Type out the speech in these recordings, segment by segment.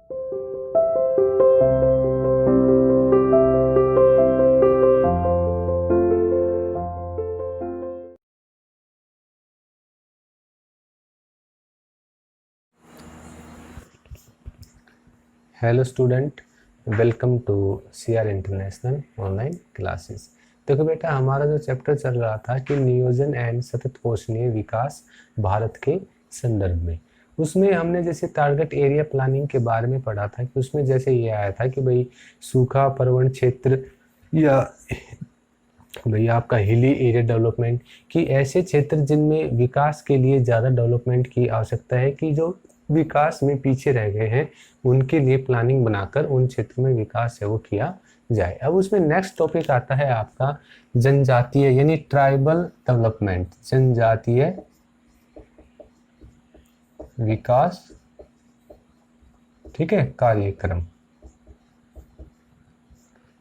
Hello student, welcome to CR international online classes. देखो बेटा, हमारा जो चैप्टर चल रहा था कि नियोजन एंड सतत पोषणीय विकास भारत के संदर्भ में, उसमें हमने जैसे टारगेट एरिया प्लानिंग के बारे में पढ़ा था कि उसमें जैसे ये आया था कि भाई सूखा पर्वत क्षेत्र या भाई आपका हिली एरिया डेवलपमेंट, कि ऐसे क्षेत्र जिनमें विकास के लिए ज़्यादा डेवलपमेंट की आवश्यकता है, कि जो विकास में पीछे रह गए हैं उनके लिए प्लानिंग बनाकर उन क्षेत्र में विकास है वो किया जाए। अब उसमें नेक्स्ट टॉपिक आता है आपका जनजातीय यानी ट्राइबल डेवलपमेंट, जनजातीय विकास, ठीक है, कार्यक्रम,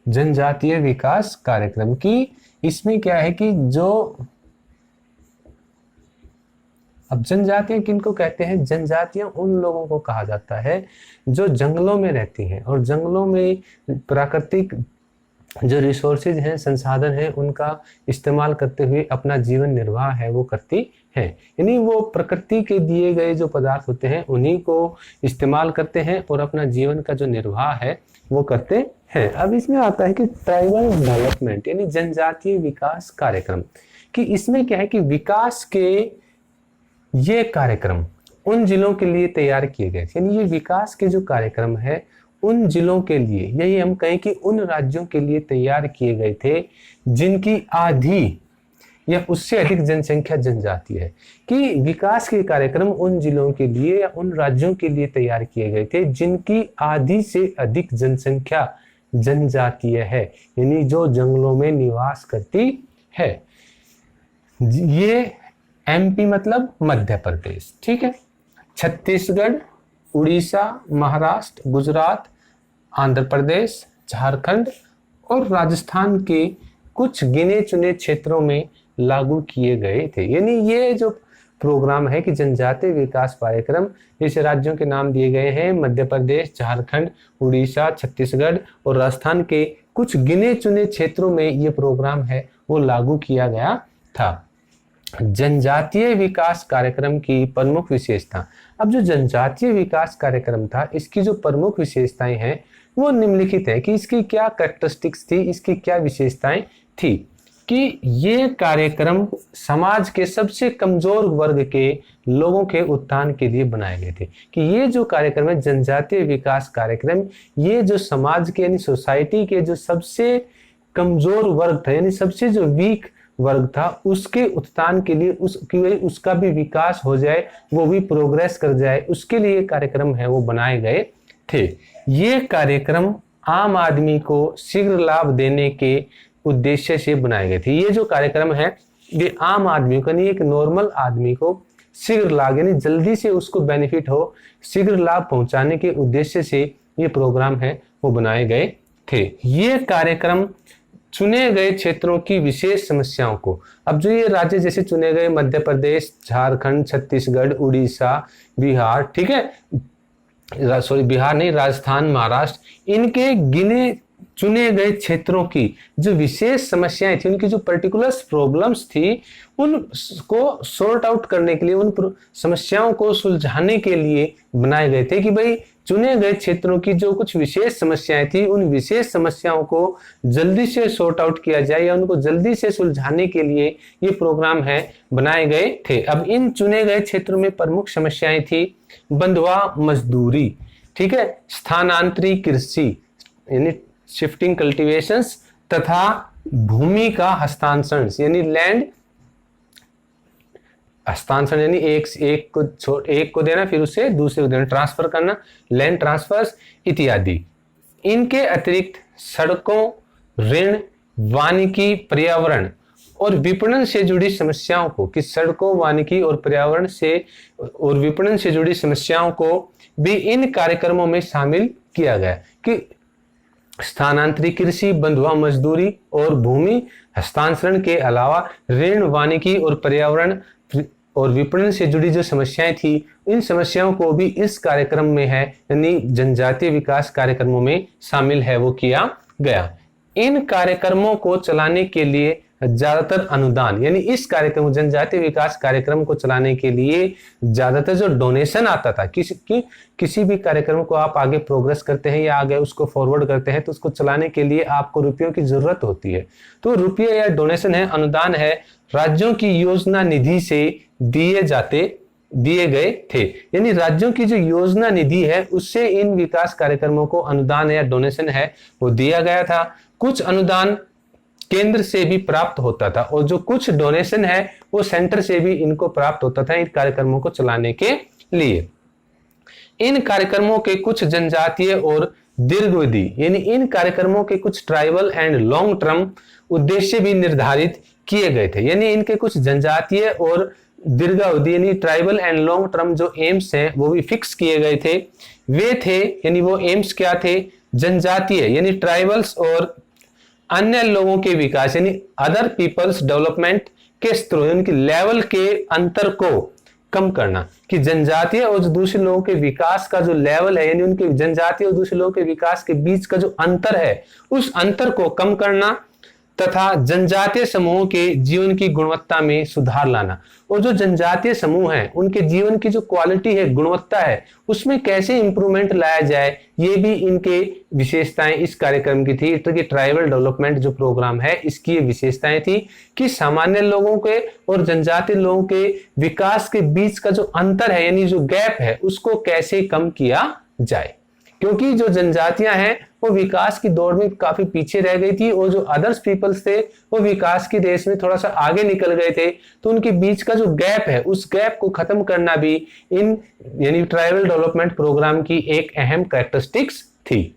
जनजातीय विकास कार्यक्रम की इसमें क्या है कि जो अब जनजातियां किनको कहते हैं? जनजातियां उन लोगों को कहा जाता है जो जंगलों में रहती हैं और जंगलों में प्राकृतिक जो रिसोर्सेज हैं, संसाधन हैं, उनका इस्तेमाल करते हुए अपना जीवन निर्वाह है वो करती हैं। यानी वो प्रकृति के दिए गए जो पदार्थ होते हैं उन्हीं को इस्तेमाल करते हैं और अपना जीवन का जो निर्वाह है वो करते हैं। अब इसमें आता है कि ट्राइबल डेवलपमेंट यानी जनजातीय विकास कार्यक्रम, कि इसमें क्या है कि विकास के ये कार्यक्रम उन जिलों के लिए तैयार किए गए थे। यानी ये विकास के जो कार्यक्रम है उन जिलों के लिए, यही हम कहें कि उन राज्यों के लिए तैयार किए गए थे जिनकी आधी या उससे अधिक जनसंख्या जनजातीय है। कि विकास के कार्यक्रम उन जिलों के लिए या उन राज्यों के लिए तैयार किए गए थे जिनकी आधी से अधिक जनसंख्या जनजातीय है, यानी जो जंगलों में निवास करती है। ये MP मतलब मध्य प्रदेश, ठीक है, छत्तीसगढ़, उड़ीसा, महाराष्ट्र, गुजरात, आंध्र प्रदेश, झारखंड और राजस्थान के कुछ गिने चुने क्षेत्रों में लागू किए गए थे। यानी ये जो प्रोग्राम है कि जनजातीय विकास कार्यक्रम, जैसे राज्यों के नाम दिए गए हैं मध्य प्रदेश, झारखंड, उड़ीसा, छत्तीसगढ़ और राजस्थान के कुछ गिने चुने क्षेत्रों में ये प्रोग्राम है वो लागू किया गया था। जनजातीय विकास कार्यक्रम की प्रमुख विशेषता। अब जो जनजातीय विकास कार्यक्रम था इसकी जो प्रमुख विशेषताएं हैं वो निम्नलिखित है कि इसकी क्या कैरेक्टरिस्टिक्स थी, इसकी क्या विशेषताएं थी। कि ये कार्यक्रम समाज के सबसे कमजोर वर्ग के लोगों के उत्थान के लिए बनाए गए थे। कि ये जो कार्यक्रम है जनजातीय विकास कार्यक्रम, ये जो समाज के यानी सोसाइटी के जो सबसे कमजोर वर्ग था यानी सबसे जो वीक वर्ग था उसके उत्थान के लिए, उसका भी विकास हो जाए, वो भी प्रोग्रेस कर जाए, उसके लिए कार्यक्रम है वो बनाए गए थे। ये कार्यक्रम आम आदमी को शीघ्र लाभ देने के उद्देश्य से बनाए गए थे। ये जो कार्यक्रम है ये आम आदमी को नहीं, एक नॉर्मल आदमी को शीघ्र लाभ यानी जल्दी से उसको बेनिफिट हो, शीघ्र लाभ पहुंचाने के उद्देश्य से ये प्रोग्राम है वो बनाए गए थे। ये कार्यक्रम चुने गए क्षेत्रों की विशेष समस्याओं को, अब जो ये राज्य जैसे चुने गए मध्य प्रदेश, झारखंड, छत्तीसगढ़, उड़ीसा, बिहार, ठीक है, सॉरी बिहार नहीं, राजस्थान, महाराष्ट्र, इनके गिने चुने गए क्षेत्रों की जो विशेष समस्याएं थी, उनकी जो पर्टिकुलर प्रॉब्लम्स थी उनको सॉर्ट आउट करने के लिए, उन समस्याओं को सुलझाने के लिए बनाए गए थे। कि भाई चुने गए क्षेत्रों की जो कुछ विशेष समस्याएं थी उन विशेष समस्याओं को जल्दी से सॉर्ट आउट किया जाए या उनको जल्दी से सुलझाने के लिए ये प्रोग्राम है बनाए गए थे। अब इन चुने गए क्षेत्रों में प्रमुख समस्याएं थी बंधुआ मजदूरी, ठीक है, स्थानांतरी कृषि यानी शिफ्टिंग कल्टीवेशंस तथा भूमि का हस्तांतरण यानी लैंड हस्तांतरण यानी एक को देना फिर उसे दूसरे को देना, ट्रांसफर करना, लैंड ट्रांसफर्स इत्यादि। इनके अतिरिक्त सड़कों, ऋण, वानिकी, पर्यावरण और विपणन से जुड़ी समस्याओं को, कि सड़कों, वानिकी और पर्यावरण से और विपणन से जुड़ी समस्याओं को भी इन कार्यक्रमों में शामिल किया गया। कि स्थानांतरित कृषि, बंधुआ मजदूरी और भूमि हस्तांतरण के अलावा ऋण, वानिकी और पर्यावरण और विपणन से जुड़ी जो समस्याएं थी इन समस्याओं को भी इस कार्यक्रम में है, यानी जनजातीय विकास कार्यक्रमों में शामिल है वो किया गया। इन कार्यक्रमों को चलाने के लिए ज्यादातर अनुदान, यानी इस कार्यक्रम जनजातीय विकास कार्यक्रम को चलाने के लिए ज्यादातर जो डोनेशन आता था, किसी भी कार्यक्रम को आप आगे प्रोग्रेस करते हैं या आगे उसको फॉरवर्ड करते हैं तो उसको चलाने के लिए आपको रुपयों की जरूरत होती है। तो रुपये या डोनेशन है, अनुदान है, राज्यों की योजना निधि से दिए गए थे। यानी राज्यों की जो योजना निधि है उससे इन विकास कार्यक्रमों को अनुदान या डोनेशन है वो दिया गया था। कुछ अनुदान केंद्र से भी प्राप्त होता था और जो कुछ डोनेशन है वो सेंटर से भी इनको प्राप्त होता था इन कार्यक्रमों को चलाने के लिए। इन कार्यक्रमों के कुछ जनजातीय और दीर्घावधि, यानी इन कार्यक्रमों के कुछ ट्राइबल एंड लॉन्ग टर्म उद्देश्य भी निर्धारित किए गए थे। यानी इनके कुछ जनजातीय और दीर्घावधि यानी ट्राइबल एंड लॉन्ग टर्म जो एम्स हैं वो भी फिक्स किए गए थे। वे थे, यानी वो एम्स क्या थे, जनजातीय यानी ट्राइबल्स और अन्य लोगों के विकास यानी अदर पीपल्स डेवलपमेंट के स्तरों, यानी कि लेवल के अंतर को कम करना, कि जनजातीय और दूसरे लोगों के विकास का जो लेवल है, यानी उनके जनजातीय और दूसरे लोगों के विकास के बीच का जो अंतर है उस अंतर को कम करना तथा जनजातीय समूहों के जीवन की गुणवत्ता में सुधार लाना। और जो जनजातीय समूह हैं उनके जीवन की जो क्वालिटी है, गुणवत्ता है, उसमें कैसे इंप्रूवमेंट लाया जाए, ये भी इनके विशेषताएं इस कार्यक्रम की थी। तो कि ट्राइबल डेवलपमेंट जो प्रोग्राम है इसकी ये विशेषताएं थी कि सामान्य लोगों के और जनजातीय लोगों के विकास के बीच का जो अंतर है यानी जो गैप है उसको कैसे कम किया जाए, क्योंकि जो जनजातियां हैं वो विकास की दौड़ में काफी पीछे रह गई थी और जो अदर्स पीपल्स थे वो विकास की रेस में थोड़ा सा आगे निकल गए थे। तो उनके बीच का जो गैप है उस गैप को खत्म करना भी इन यानी ट्राइबल डेवलपमेंट प्रोग्राम की एक अहम कैरेक्टरिस्टिक्स थी।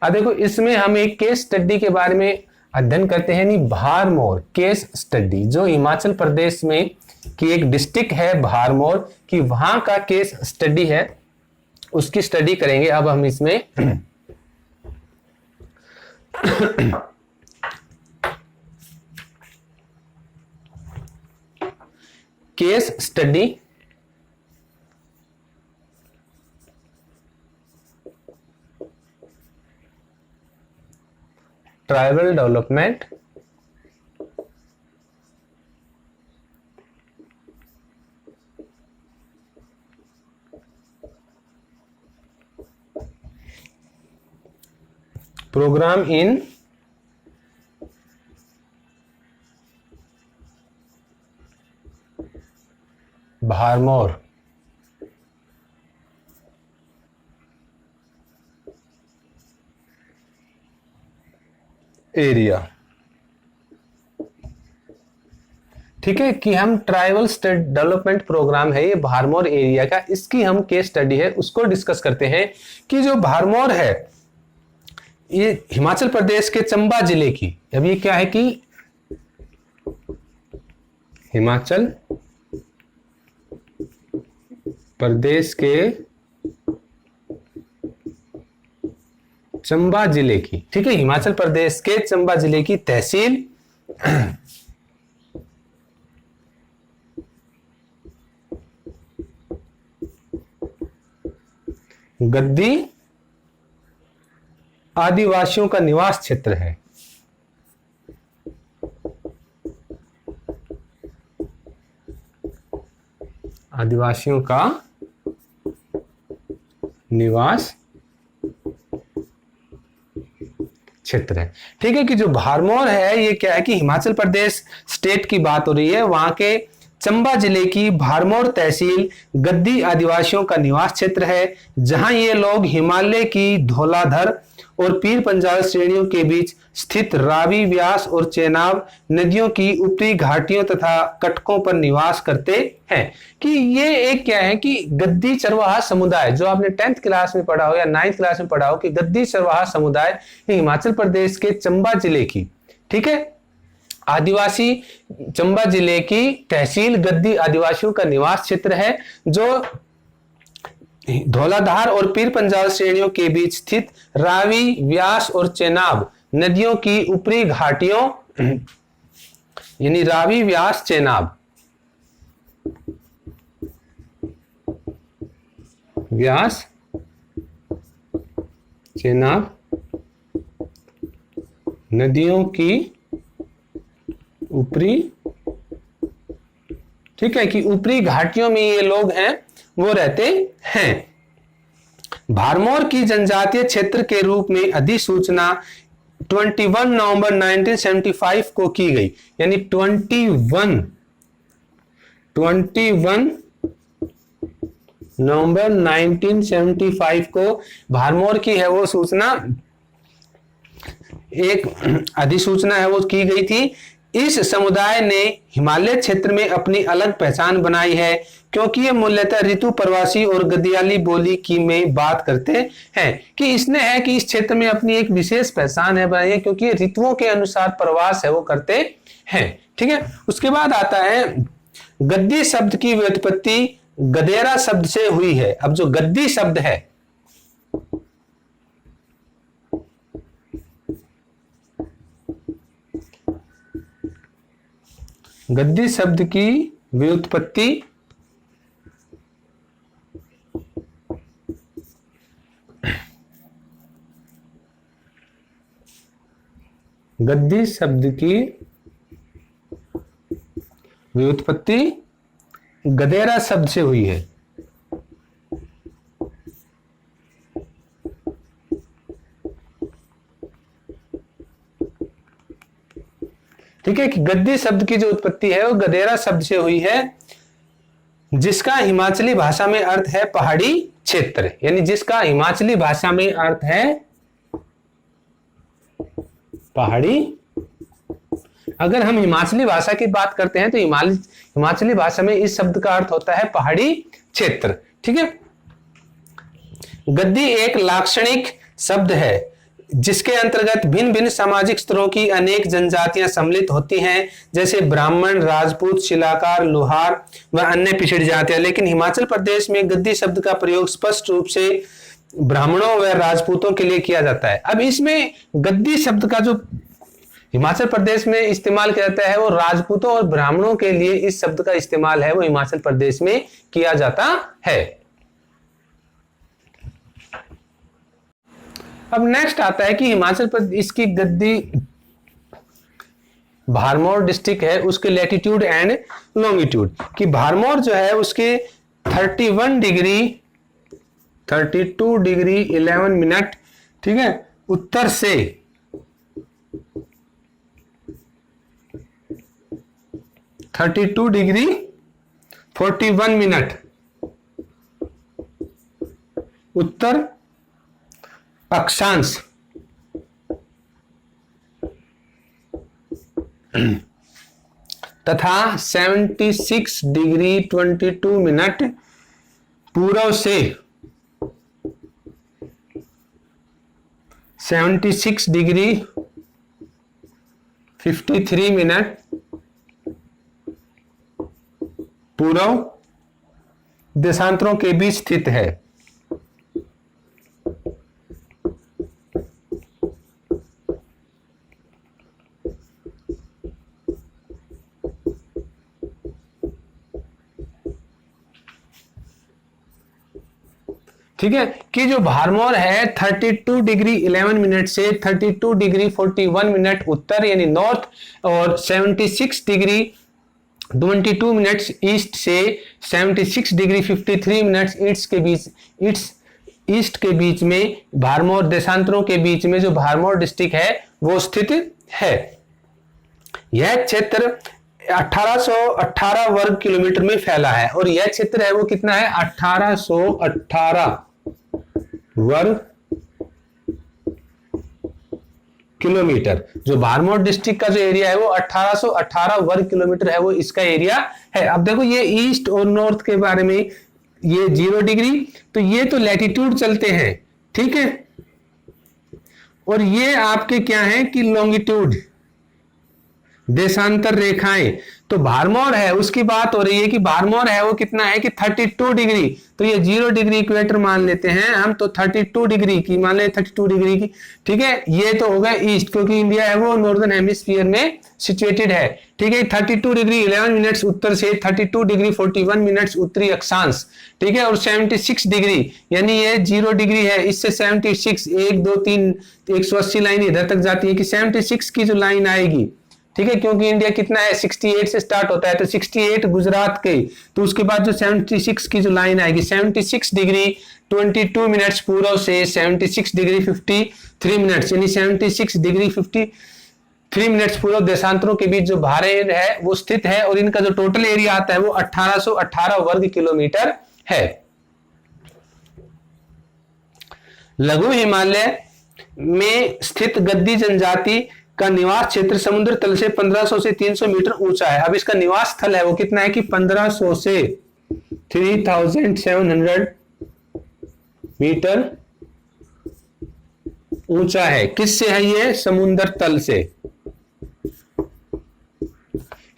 अब देखो इसमें हम एक केस स्टडी के बारे में अध्ययन करते हैं, यानी भारमोर केस स्टडी, जो हिमाचल प्रदेश में की एक डिस्ट्रिक्ट है भारमोर की, वहां का केस स्टडी है, उसकी स्टडी करेंगे अब हम इसमें। Case study tribal development programme in Bharmour area. ठीक है, कि हम ट्राइबल डेवलपमेंट प्रोग्राम है ये भारमोर एरिया का, इसकी हम केस स्टडी है उसको डिस्कस करते हैं। कि जो भारमोर है ये हिमाचल प्रदेश के चंबा जिले की, अब ये क्या है कि हिमाचल प्रदेश के चंबा जिले की, ठीक है, हिमाचल प्रदेश के चंबा जिले की तहसील गद्दी आदिवासियों का निवास क्षेत्र है। आदिवासियों का निवास क्षेत्र है। ठीक है, कि जो भारमोर है ये क्या है कि हिमाचल प्रदेश स्टेट की बात हो रही है, वहां के चंबा जिले की भारमोर तहसील गद्दी आदिवासियों का निवास क्षेत्र है, जहां ये लोग हिमालय की धौलाधर और पीर पंजाल श्रेणियों के बीच स्थित रावी, व्यास और चेनाब नदियों की ऊपरी घाटियों तथा कटकों पर निवास करते हैं। कि ये एक क्या है कि गद्दी चरवाहा समुदाय, जो आपने 10th क्लास में पढ़ा हो या 9th क्लास में पढ़ा हो कि गद्दी चरवाहा समुदाय हिमाचल प्रदेश के चंबा जिले की, ठीक है, आदिवासी चंबा जिले की तहसील गद्दी आदिवासियों का निवास क्षेत्र है, जो धौलाधार और पीर पंजाल श्रेणियों के बीच स्थित रावी, व्यास और चेनाब नदियों की ऊपरी घाटियों यानी रावी, व्यास, चेनाब, व्यास, चेनाब नदियों की ऊपरी, ठीक है, कि ऊपरी घाटियों में ये लोग हैं वो रहते हैं। भरमौर की जनजातीय क्षेत्र के रूप में अधिसूचना 21 नवंबर 1975 को की गई, यानी 21 नवंबर 1975 को भरमौर की है वो सूचना, एक अधिसूचना है वो की गई थी। इस समुदाय ने हिमालय क्षेत्र में अपनी अलग पहचान बनाई है, क्योंकि ये मूलतः ऋतु प्रवासी और गदियाली बोली की में बात करते हैं, कि इसने है कि इस क्षेत्र में अपनी एक विशेष पहचान है बनाई है, क्योंकि ये ऋतुओं के अनुसार प्रवास है वो करते हैं। ठीक है, उसके बाद आता है गद्दी शब्द की व्युत्पत्ति गदेरा शब्द से हुई है। अब जो गद्दी शब्द है, गद्दी शब्द की व्युत्पत्ति गद्दी शब्द की व्युत्पत्ति गदेरा शब्द से हुई है। ठीक है, कि गद्दी शब्द की जो उत्पत्ति है वो गदेरा शब्द से हुई है, जिसका हिमाचली भाषा में अर्थ है पहाड़ी क्षेत्र, यानी जिसका हिमाचली भाषा में अर्थ है पहाड़ी। अगर हम हिमाचली भाषा की बात करते हैं तो हिमाचली भाषा में इस शब्द का अर्थ होता है पहाड़ी क्षेत्र। ठीक है, गद्दी एक लाक्षणिक शब्द है जिसके अंतर्गत भिन्न भिन्न सामाजिक स्तरों की अनेक जनजातियां सम्मिलित होती हैं, जैसे ब्राह्मण, राजपूत, शिलाकार, लोहार व अन्य पिछड़ी जातियां। लेकिन हिमाचल प्रदेश में गद्दी शब्द का प्रयोग स्पष्ट रूप से ब्राह्मणों व राजपूतों के लिए किया जाता है। अब इसमें गद्दी शब्द का जो हिमाचल प्रदेश में इस्तेमाल किया जाता है वो राजपूतों और ब्राह्मणों के लिए इस शब्द का इस्तेमाल है वो हिमाचल प्रदेश में किया जाता है। अब नेक्स्ट आता है कि हिमाचल प्रदेश, इसकी गद्दी भरमौर डिस्ट्रिक्ट है उसके लैटिट्यूड एंड लॉन्गिट्यूड, कि भरमौर जो है उसके 32 डिग्री 11 मिनट, ठीक है, उत्तर से 32 डिग्री 41 मिनट उत्तर अक्षांश तथा 76 डिग्री 22 मिनट पूर्व से 76 डिग्री 53 मिनट पूर्व देशांतरों के बीच स्थित है। ठीक है, कि जो भरमौर है 32 डिग्री 11 मिनट से 32 डिग्री 41 मिनट उत्तर यानी नॉर्थ और 76 डिग्री 22 मिनट्स ईस्ट से 76 डिग्री 53 मिनट्स ईस्ट के बीच में भरमौर देशांतरों के बीच में जो भरमौर डिस्ट्रिक्ट है वो स्थित है। यह क्षेत्र 1818 वर्ग किलोमीटर में फैला है और यह क्षेत्र है वो कितना है 1818 वर्ग किलोमीटर। जो भरमौर डिस्ट्रिक्ट का जो एरिया है वो 1818 वर्ग किलोमीटर है वो इसका एरिया है। अब देखो ये ईस्ट और नॉर्थ के बारे में, ये 0 डिग्री तो ये तो लैटिट्यूड चलते हैं, ठीक है, और ये आपके क्या है कि लॉन्गिट्यूड, देशांतर रेखाएं, तो भारमोर है उसकी बात हो रही है कि भारमोर है वो कितना है कि 32 डिग्री, तो ये 0 डिग्री इक्वेटर मान लेते हैं हम, तो 32 डिग्री की मान ले, 32 डिग्री की, ठीक है। ये तो होगा ईस्ट, क्योंकि इंडिया है वो नॉर्दर्न हेमिस्फीयर में सिचुएटेड है, ठीक है। 32 डिग्री 11 मिनट्स उत्तर से, 32 डिग्री 41 मिनट्स उत्तरी अक्षांश, ठीक है। और 76 डिग्री यानी ये 0 डिग्री है, इससे 76 1 2 3 180 लाइन इधर तक जाती है कि 76 की जो लाइन आएगी, ठीक है, क्योंकि इंडिया कितना है 68 से स्टार्ट होता है, तो 68 गुजरात के, तो उसके बाद जो 76 की जो लाइन आएगी 76 डिग्री 22 मिनट्स पूर्व से 76 डिग्री 53 मिनट्स, यानी 76 डिग्री 53 मिनट्स पूर्व देशांतरों के बीच जो भारत है वो स्थित है, और इनका जो टोटल एरिया आता है वो 1818 वर्ग किलोमीटर है। लघु हिमालय में स्थित गद्दी जनजाति का निवास क्षेत्र समुद्र तल से 1500 से 300 मीटर ऊंचा है। अब इसका निवास स्थल है वो कितना है कि 1500 से 3700 मीटर ऊंचा है। किससे है ये? समुद्र तल से,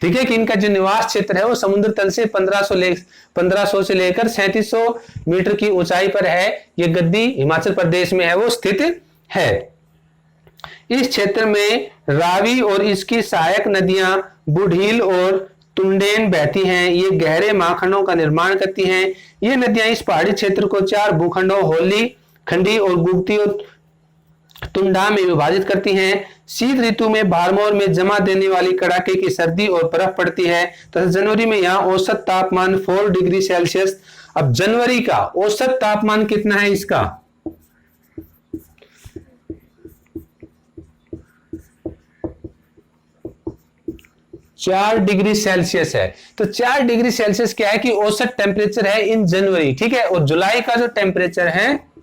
ठीक है, कि इनका जो निवास क्षेत्र है वो समुद्र तल से 1500 से लेकर 3700 मीटर की ऊंचाई पर है। ये गद्दी हिमाचल प्रदेश में है वो स्थित है। इस क्षेत्र में रावी और इसकी सहायक नदियां बुढ़ील और तुंडेन बहती हैं। ये गहरे महाखंडों का निर्माण करती हैं। ये नदियां इस पहाड़ी क्षेत्र को 4 भूखंडों होली खंडी और गुप्ती और तुंडा में विभाजित करती हैं। शीत ऋतु में भारमोर में जमा देने वाली कड़ाके की सर्दी और बर्फ पड़ती है तथा जनवरी में यहाँ औसत तापमान 4 डिग्री सेल्सियस। अब जनवरी का औसत तापमान कितना है इसका? 4 डिग्री सेल्सियस है। तो 4 डिग्री सेल्सियस क्या है कि औसत टेम्परेचर है इन जनवरी, ठीक है। और जुलाई का जो टेम्परेचर है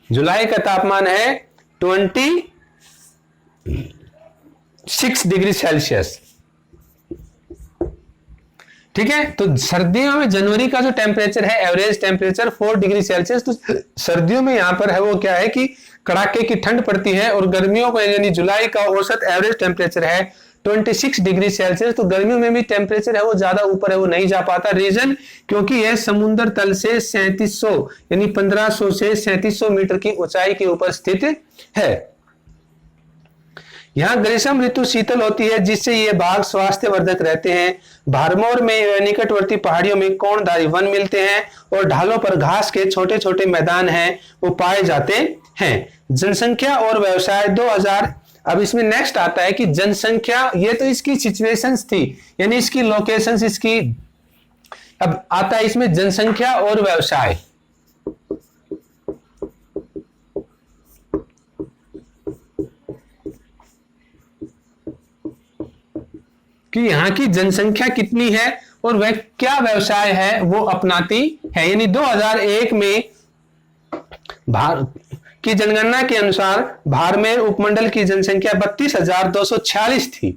जुलाई का तापमान है 26 डिग्री सेल्सियस, ठीक है। तो सर्दियों में जनवरी का जो टेम्परेचर है एवरेज टेम्परेचर 4 डिग्री सेल्सियस, तो सर्दियों में यहां पर है वो क्या है कि कड़ाके की ठंड पड़ती है। और गर्मियों को यानी जुलाई का औसत एवरेज टेम्परेचर है 26 डिग्री सेल्सियस। तो गर्मियों में भी टेम्परेचर है वो ज्यादा ऊपर है वो नहीं जा पाता। रीजन क्योंकि यह समुद्र तल से 3700 यानी 1500 से 3700 मीटर की ऊंचाई के ऊपर स्थित है। यहाँ ग्रीष्म ऋतु शीतल होती है जिससे ये बाघ स्वास्थ्यवर्धक रहते हैं। भारमोर में निकटवर्ती पहाड़ियों में कोणधारी वन मिलते हैं और ढालों पर घास के छोटे छोटे मैदान हैं वो पाए जाते हैं। जनसंख्या और व्यवसाय 2000। अब इसमें नेक्स्ट आता है कि जनसंख्या, ये तो इसकी सिचुएशंस थी यानी इसकी लोकेशंस इसकी। अब आता है इसमें जनसंख्या और व्यवसाय। कि यहाँ की जनसंख्या कितनी है और वह क्या व्यवसाय है वो अपनाती है। यानी 2001 में भारत की जनगणना के अनुसार भारमेर उपमंडल की जनसंख्या 32,246 थी,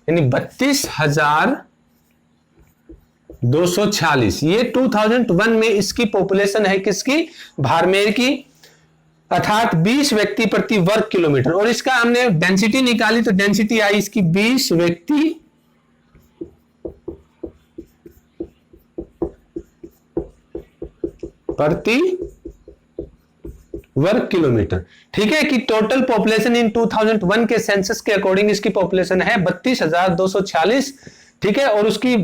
यानी 32,246। ये 2001 में इसकी पॉपुलेशन है किसकी? भारमेर की, अर्थात 20 व्यक्ति प्रति वर्ग किलोमीटर। और इसका हमने डेंसिटी निकाली तो डेंसिटी आई इसकी 20 व्यक्ति प्रति वर्ग किलोमीटर, ठीक है। कि टोटल पॉपुलेशन इन 2001 के सेंसस के अकॉर्डिंग इसकी पॉपुलेशन है 32,246, ठीक है। और उसकी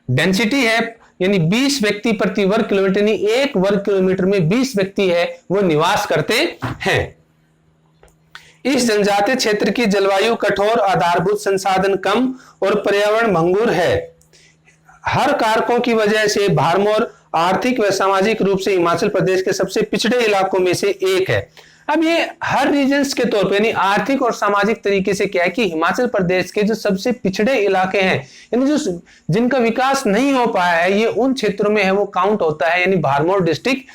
डेंसिटी है यानी 20 व्यक्ति प्रति वर्ग किलोमीटर, यानी 1 वर्ग किलोमीटर में 20 व्यक्ति है वो निवास करते हैं। इस जनजातीय क्षेत्र की जलवायु कठोर, आधारभूत संसाधन कम और पर्यावरण भंगुर है। हर कारकों की वजह से भारमोर आर्थिक व सामाजिक रूप से हिमाचल प्रदेश के सबसे पिछड़े इलाकों में से एक है। अब ये हर रीजन्स के तौर पे यानी आर्थिक और सामाजिक तरीके से क्या है कि हिमाचल प्रदेश के जो सबसे पिछड़े इलाके हैं यानी जो जिनका विकास नहीं हो पाया है ये उन क्षेत्रों में है वो काउंट होता है। यानी भारमोर डिस्ट्रिक्ट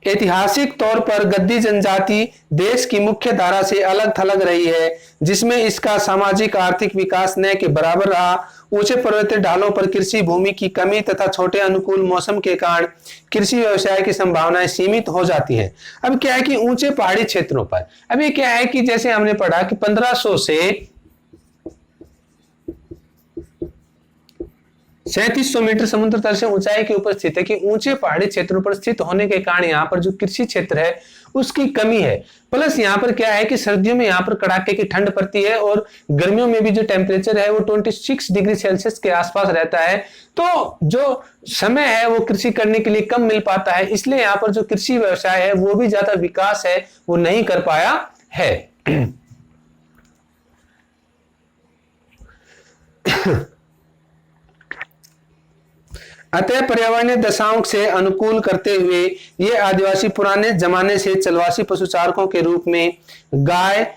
ऐतिहासिक तौर पर गद्दी जनजाति देश की मुख्य धारा से अलग थलग रही है, जिसमें इसका सामाजिक आर्थिक विकास न के बराबर रहा। ऊंचे पर्वतीय ढालों पर कृषि भूमि की कमी तथा छोटे अनुकूल मौसम के कारण कृषि व्यवसाय की संभावनाएं सीमित हो जाती हैं। अब क्या है कि ऊंचे पहाड़ी क्षेत्रों पर अभी क्या है कि जैसे हमने पढ़ा कि 1500 से 3700 मीटर समुद्र तल से ऊंचाई के ऊपर स्थित है, कि ऊंचे पहाड़ी क्षेत्रों पर स्थित होने के कारण यहाँ पर जो कृषि क्षेत्र है उसकी कमी है। प्लस यहाँ पर क्या है कि सर्दियों में यहाँ पर कड़ाके की ठंड पड़ती है और गर्मियों में भी जो टेम्परेचर है वो 26 डिग्री सेल्सियस के आसपास रहता है। तो जो समय है वो कृषि करने के लिए कम मिल पाता है, इसलिए यहाँ पर जो कृषि व्यवसाय है वो भी ज्यादा विकास है वो नहीं कर पाया है। अतः पर्यावरणीय दशाओं से अनुकूल करते हुए ये आदिवासी पुराने जमाने से चलवासी पशुचारकों के रूप में गाय,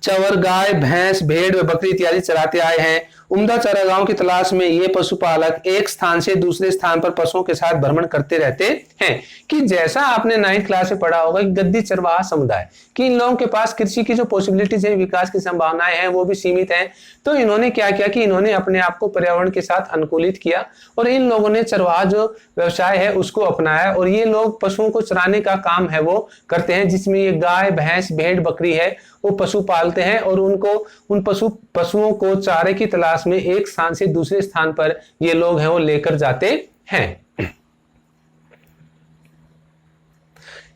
चवर, गाय, भैंस, भेड़ व बकरी इत्यादि चराते आए हैं। उम्दा चारागाहों की तलाश में ये पशुपालक एक स्थान से दूसरे स्थान पर पशुओं के साथ भ्रमण करते रहते हैं। कि जैसा आपने 9th क्लास में पढ़ा होगा कि गद्दी चरवाहा समुदाय कि इन लोगों के पास कृषि की जो पॉसिबिलिटीज है, विकास की संभावनाएं हैं वो भी सीमित हैं। तो इन्होंने क्या किया कि इन्होंने अपने आप को पर्यावरण के साथ अनुकूलित किया और इन लोगों ने चरवाहा जो व्यवसाय है उसको अपनाया और ये लोग पशुओं को चराने का काम है वो करते हैं, जिसमें ये गाय, भैंस, भेड़, बकरी है वो पशु पालते हैं और उनको उन पशुओं को चारे की तलाश में एक स्थान से दूसरे स्थान पर ये लोग हैं वो लेकर जाते हैं।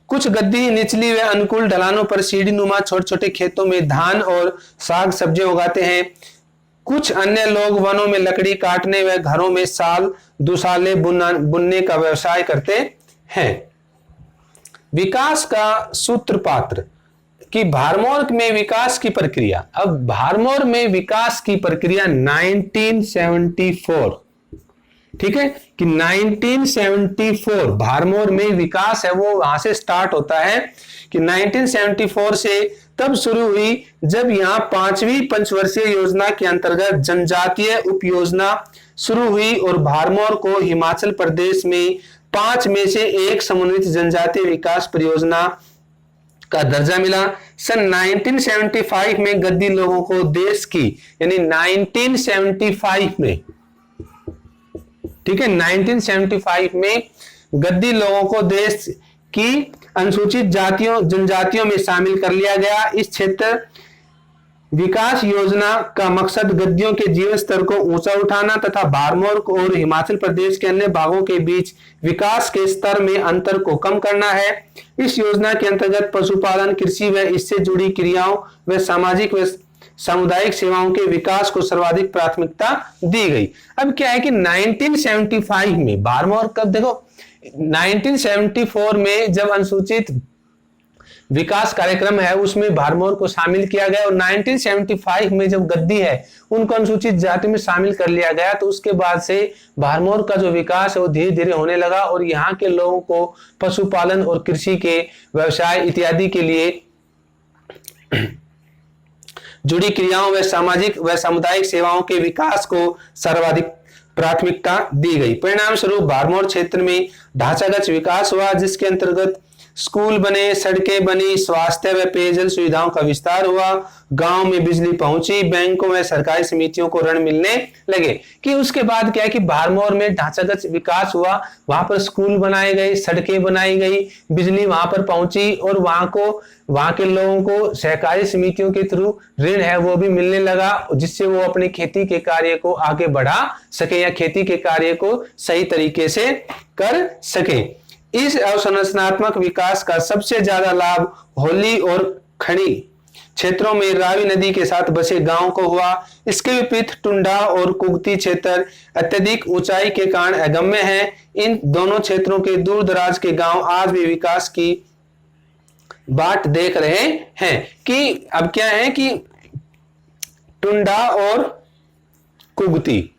कुछ गद्दी निचली व अनुकूल ढलानों पर सीढ़ी नुमा छोटे छोटे खेतों में धान और साग सब्जियां उगाते हैं। कुछ अन्य लोग वनों में लकड़ी काटने व घरों में साल दुसाले बुनने का व्यवसाय करते हैं। विकास का सूत्रपात्र कि भारमौर में विकास की प्रक्रिया। अब भारमौर में विकास की प्रक्रिया 1974, ठीक है, कि 1974 भारमौर में विकास है वो वहां से स्टार्ट होता है कि 1974 से तब शुरू हुई जब यहां 5वीं पंचवर्षीय योजना के अंतर्गत जनजातीय उपयोजना शुरू हुई और भारमौर को हिमाचल प्रदेश में 5 में से एक समन्वित जनजातीय विकास परियोजना का दर्जा मिला। सन 1975 में गद्दी लोगों को देश की, यानी 1975 में, ठीक है, 1975 में गद्दी लोगों को देश की अनुसूचित जनजातियों में शामिल कर लिया गया। इस क्षेत्र विकास योजना का मकसद गद्दियों के जीवन स्तर को ऊंचा उठाना तथा भारमौर और हिमाचल प्रदेश के अन्य भागों के बीच विकास के स्तर में अंतर को कम करना है। इस योजना के अंतर्गत पशुपालन, कृषि व इससे जुड़ी क्रियाओं व सामाजिक व सामुदायिक सेवाओं के विकास को सर्वाधिक प्राथमिकता दी गई। अब क्या है कि 1975 में भारमौर, कब देखो 1974 में जब अनुसूचित विकास कार्यक्रम है उसमें भारमौर को शामिल किया गया और 1975 में जब गद्दी है उनको अनुसूचित जाति में शामिल कर लिया गया, तो उसके बाद से भारमौर का जो विकास है वो धीरे धीरे होने लगा और यहाँ के लोगों को पशुपालन और कृषि के व्यवसाय इत्यादि के लिए जुड़ी क्रियाओं व सामाजिक व सामुदायिक सेवाओं के विकास को सर्वाधिक प्राथमिकता दी गई। परिणाम स्वरूप भारमौर क्षेत्र में ढांचागत विकास हुआ, जिसके अंतर्गत स्कूल बने, सड़कें बनी, स्वास्थ्य व पेयजल सुविधाओं का विस्तार हुआ, गांव में बिजली पहुंची, बैंकों व सरकारी समितियों को ऋण मिलने लगे। कि उसके बाद क्या है कि भारमौर में ढांचागत विकास हुआ, वहां पर स्कूल बनाए गए, सड़कें बनाई गई, बिजली वहां पर पहुंची और वहां के लोगों को सहकारी समितियों के थ्रू ऋण है वो भी मिलने लगा, जिससे वो अपने खेती के कार्य को आगे बढ़ा सके या खेती के कार्य को सही तरीके से कर सके। इस अवसंरचनात्मक विकास का सबसे ज्यादा लाभ होली और खड़ी क्षेत्रों में रावी नदी के साथ बसे गांवों को हुआ। इसके विपरीत टुंडा और कुगती क्षेत्र अत्यधिक ऊंचाई के कारण अगम्य हैं। इन दोनों क्षेत्रों के दूर दराज के गांव आज भी विकास की बाट देख रहे हैं। कि अब क्या है कि टुंडा और कुगती,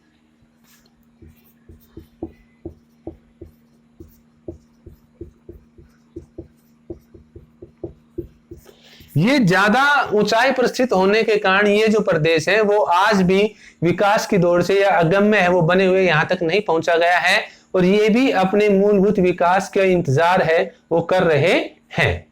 ये ज्यादा ऊंचाई पर स्थित होने के कारण ये जो प्रदेश है वो आज भी विकास की दौड़ से या अगम्य है वो बने हुए यहाँ तक नहीं पहुंचा गया है। और ये भी अपने मूलभूत विकास का इंतजार है वो कर रहे हैं।